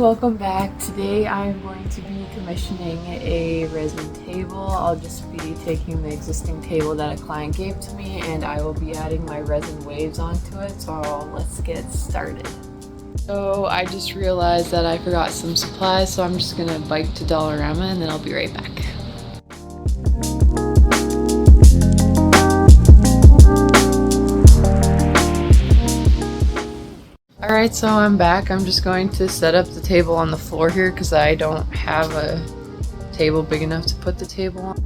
welcome back. Today I'm going to be commissioning a resin table. I'll just be taking the existing table that a client gave to me and I will be adding my resin waves onto it, so let's get started. So I just realized that I forgot some supplies, so I'm just gonna bike to Dollarama and then I'll be right back. Alright, so I'm back. I'm just going to set up the table on the floor here because I don't have a table big enough to put the table on.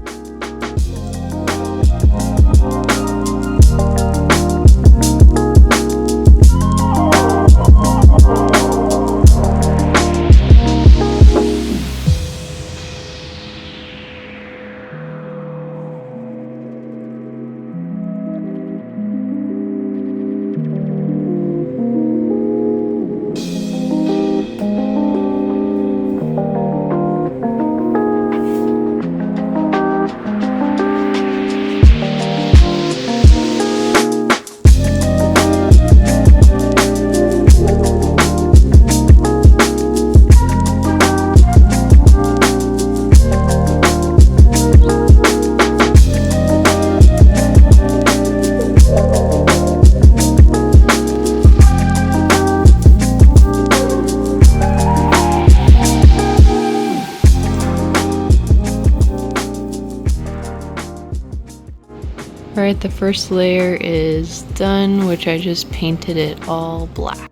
Alright, the first layer is done, which I just painted it all black.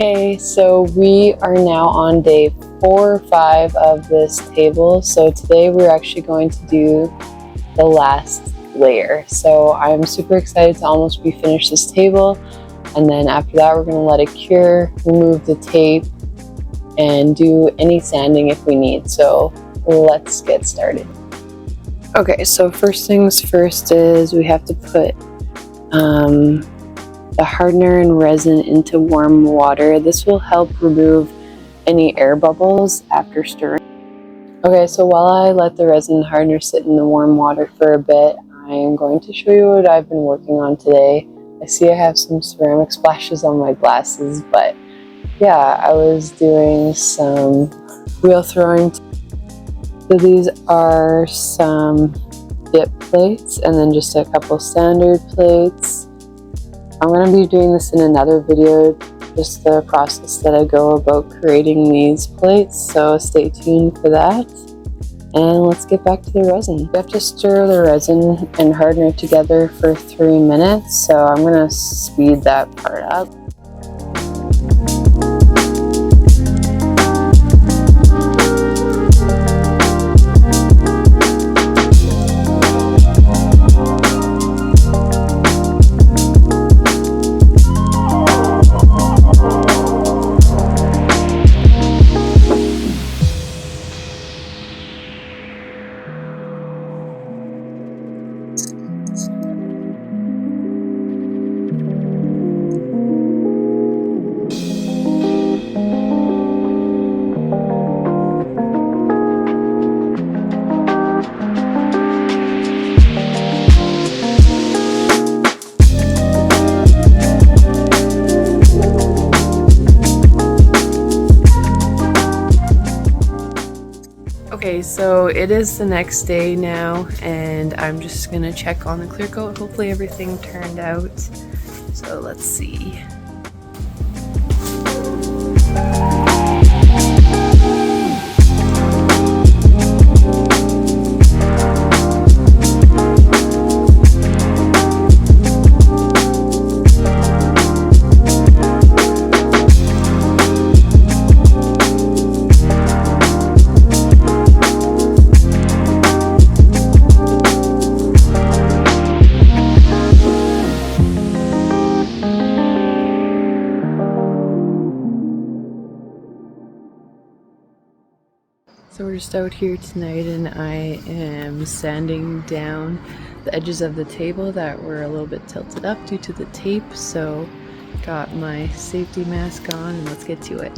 Okay, so we are now on day 4 or 5 of this table. So today we're actually going to do the last layer. So I'm super excited to almost be finished this table. And then after that, we're gonna let it cure, remove the tape, and do any sanding if we need. So let's get started. Okay, so first things first is we have to put the hardener and resin into warm water. This will help remove any air bubbles after stirring. Okay, so while I let the resin hardener sit in the warm water for a bit, I am going to show you what I've been working on today. I see I have some ceramic splashes on my glasses, but yeah, I was doing some wheel throwing. So these are some dip plates and then just a couple standard plates. I'm going to be doing this in another video, just the process that I go about creating these plates, so stay tuned for that. And let's get back to the resin. You have to stir the resin and hardener together for 3 minutes, so I'm going to speed that part up. Okay, so it is the next day now, and I'm just gonna check on the clear coat. Hopefully everything turned out. So let's see. So we're just out here tonight, and I am sanding down the edges of the table that were a little bit tilted up due to the tape. So got my safety mask on, and let's get to it.